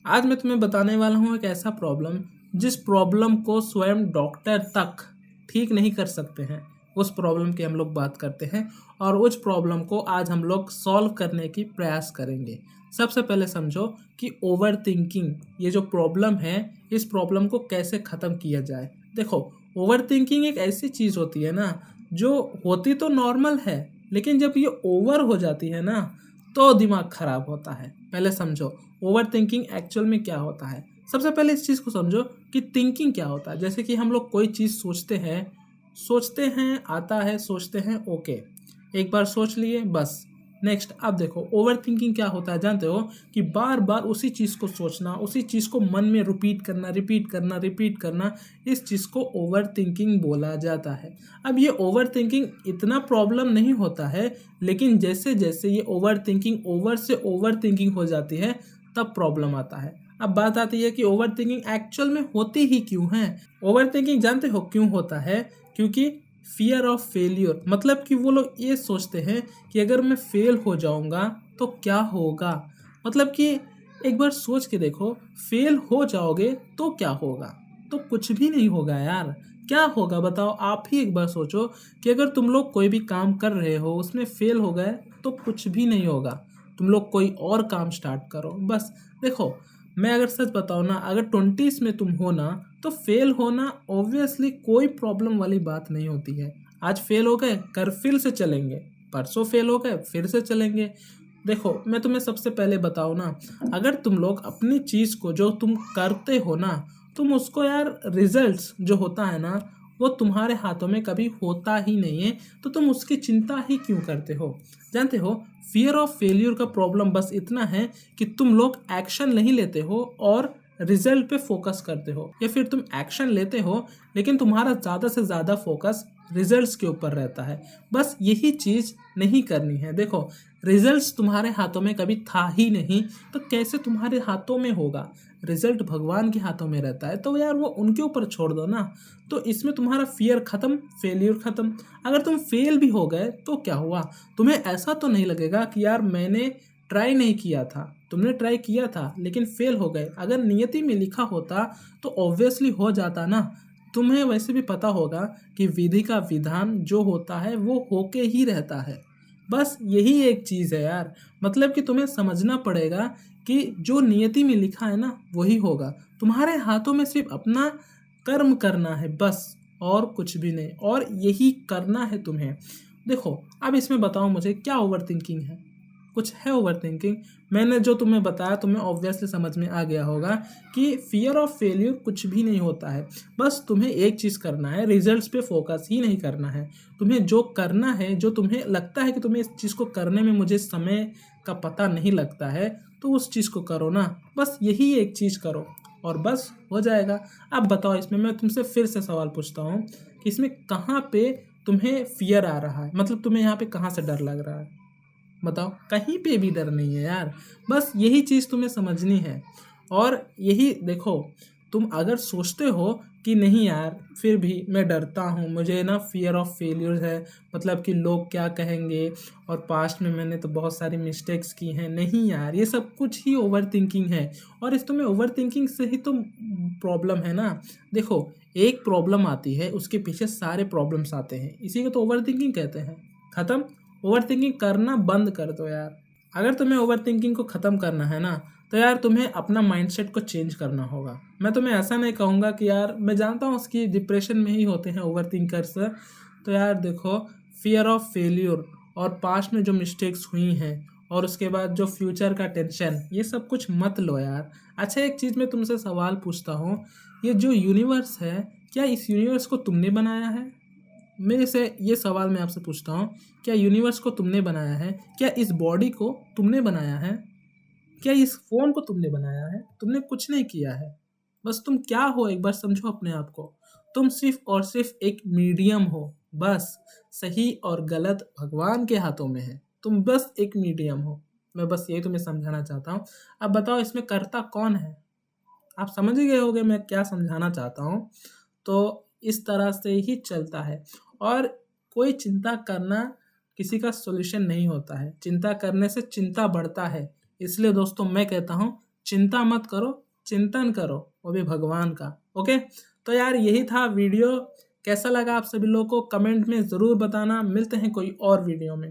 आज मैं तुम्हें बताने वाला हूँ एक ऐसा प्रॉब्लम जिस प्रॉब्लम को स्वयं डॉक्टर तक ठीक नहीं कर सकते हैं। उस प्रॉब्लम की हम लोग बात करते हैं और उस प्रॉब्लम को आज हम लोग सॉल्व करने की प्रयास करेंगे। सबसे पहले समझो कि ओवर थिंकिंग ये जो प्रॉब्लम है, इस प्रॉब्लम को कैसे ख़त्म किया जाए। देखो, ओवर थिंकिंग एक ऐसी चीज़ होती है ना, जो होती तो नॉर्मल है, लेकिन जब ये ओवर हो जाती है ना, तो दिमाग खराब होता है। पहले समझो ओवर थिंकिंग एक्चुअल में क्या होता है। सबसे पहले इस चीज़ को समझो कि थिंकिंग क्या होता है। जैसे कि हम लोग कोई चीज़ सोचते हैं आता है, सोचते हैं, ओके, एक बार सोच लिए बस। नेक्स्ट अब देखो ओवर थिंकिंग क्या होता है, जानते हो कि बार बार उसी चीज़ को सोचना, उसी चीज़ को मन में रिपीट करना, इस चीज़ को ओवर थिंकिंग बोला जाता है। अब ये ओवर थिंकिंग इतना प्रॉब्लम नहीं होता है, लेकिन जैसे जैसे ये ओवर थिंकिंग ओवर से ओवर थिंकिंग हो जाती है, तब प्रॉब्लम आता है। अब बात आती है कि ओवर थिंकिंग एक्चुअल में होती ही क्यों है। ओवर थिंकिंग जानते हो क्यों होता है? क्योंकि फियर ऑफ फेलियर, मतलब कि वो लोग ये सोचते हैं कि अगर मैं फेल हो जाऊंगा तो क्या होगा। मतलब कि एक बार सोच के देखो, फेल हो जाओगे तो क्या होगा? तो कुछ भी नहीं होगा यार। क्या होगा बताओ, आप ही एक बार सोचो कि अगर तुम लोग कोई भी काम कर रहे हो, उसमें फेल हो गए तो कुछ भी नहीं होगा। तुम लोग कोई और काम स्टार्ट करो बस। देखो, मैं अगर सच बताऊँ ना, अगर 20s में तुम हो ना, तो फेल होना ऑब्वियसली कोई प्रॉब्लम वाली बात नहीं होती है। आज फेल हो गए, कर फिर से चलेंगे, परसों फेल हो गए फिर से चलेंगे। देखो, मैं तुम्हें सबसे पहले बताऊँ ना, अगर तुम लोग अपनी चीज़ को जो तुम करते हो ना, तुम उसको यार, रिजल्ट्स जो होता है ना, वो तुम्हारे हाथों में कभी होता ही नहीं है, तो तुम उसकी चिंता ही क्यों करते हो। जानते हो, फियर ऑफ फेलियर का प्रॉब्लम बस इतना है कि तुम लोग एक्शन नहीं लेते हो और रिजल्ट पे फोकस करते हो, या फिर तुम एक्शन लेते हो लेकिन तुम्हारा ज़्यादा से ज़्यादा फोकस रिजल्ट्स के ऊपर रहता है। बस यही चीज़ नहीं करनी है। देखो, रिजल्ट्स तुम्हारे हाथों में कभी था ही नहीं, तो कैसे तुम्हारे हाथों में होगा। रिजल्ट भगवान के हाथों में रहता है, तो यार वो उनके ऊपर छोड़ दो ना। तो इसमें तुम्हारा फियर ख़त्म, फेलियर ख़त्म। अगर तुम फेल भी हो गए तो क्या हुआ, तुम्हें ऐसा तो नहीं लगेगा कि यार मैंने ट्राई नहीं किया था। तुमने ट्राई किया था लेकिन फेल हो गए। अगर नियति में लिखा होता तो ऑब्वियसली हो जाता ना। तुम्हें वैसे भी पता होगा कि विधि का विधान जो होता है वो होके ही रहता है। बस यही एक चीज़ है यार। मतलब कि तुम्हें समझना पड़ेगा कि जो नियति में लिखा है ना, वही होगा। तुम्हारे हाथों में सिर्फ अपना कर्म करना है बस, और कुछ भी नहीं, और यही करना है तुम्हें। देखो, अब इसमें बताओ मुझे, क्या ओवर थिंकिंग है? कुछ है ओवर थिंकिंग? मैंने जो तुम्हें बताया, तुम्हें ऑब्वियसली समझ में आ गया होगा कि फियर ऑफ फेलियर कुछ भी नहीं होता है। बस तुम्हें एक चीज़ करना है, रिजल्ट्स पे फोकस ही नहीं करना है। तुम्हें जो करना है, जो तुम्हें लगता है कि तुम्हें इस चीज़ को करने में मुझे समय का पता नहीं लगता है, तो उस चीज़ को करो ना। बस यही एक चीज़ करो और बस हो जाएगा। अब बताओ, इसमें मैं तुमसे फिर से सवाल पूछता हूँ कि इसमें कहाँ पे तुम्हें फियर आ रहा है, मतलब तुम्हें यहाँ पे कहाँ से डर लग रहा है? बताओ, कहीं पे भी डर नहीं है यार। बस यही चीज़ तुम्हें समझनी है। और यही देखो, तुम अगर सोचते हो कि नहीं यार, फिर भी मैं डरता हूँ, मुझे ना फियर ऑफ फेलियर है, मतलब कि लोग क्या कहेंगे, और पास्ट में मैंने तो बहुत सारी मिस्टेक्स की हैं। नहीं यार, ये सब कुछ ही ओवर थिंकिंग है। और इस तुम्हें ओवर थिंकिंग से ही तो प्रॉब्लम है ना। देखो, एक प्रॉब्लम आती है, उसके पीछे सारे प्रॉब्लम्स आते हैं, इसी को तो ओवर थिंकिंग कहते हैं। ख़त्म। ओवर थिंकिंग करना बंद कर दो यार। अगर तुम्हें ओवर थिंकिंग को ख़त्म करना है ना, तो यार तुम्हें अपना माइंडसेट को चेंज करना होगा। मैं तुम्हें ऐसा नहीं कहूँगा कि यार, मैं जानता हूँ उसकी डिप्रेशन में ही होते हैं ओवर थिंकर्स। तो यार देखो, फियर ऑफ फेल्यूर और पास्ट में जो मिस्टेक्स हुई हैं, और उसके बाद जो फ्यूचर का टेंशन, ये सब कुछ मत लो यार। अच्छा, एक चीज़ मैं तुमसे सवाल पूछता हूँ, ये जो यूनिवर्स है, क्या इस यूनिवर्स को तुमने बनाया है? मेरे से ये सवाल मैं आपसे पूछता हूँ, क्या यूनिवर्स को तुमने बनाया है? क्या इस बॉडी को तुमने बनाया है? क्या इस फ़ोन को तुमने बनाया है? तुमने कुछ नहीं किया है। बस तुम क्या हो, एक बार समझो अपने आप को। तुम सिर्फ़ और सिर्फ़ एक मीडियम हो, बस। सही और गलत भगवान के हाथों में है। तुम बस एक मीडियम हो। मैं बस यही तुम्हें समझाना चाहता हूँ। अब बताओ, इसमें कर्ता कौन है? आप समझ ही गए होंगे मैं क्या समझाना चाहता हूँ। तो इस तरह से ही चलता है। और कोई चिंता करना किसी का सॉल्यूशन नहीं होता है। चिंता करने से चिंता बढ़ता है। इसलिए दोस्तों, मैं कहता हूँ, चिंता मत करो, चिंतन करो, वो भी भगवान का। ओके, तो यार यही था वीडियो। कैसा लगा आप सभी लोगों को कमेंट में ज़रूर बताना। मिलते हैं कोई और वीडियो में।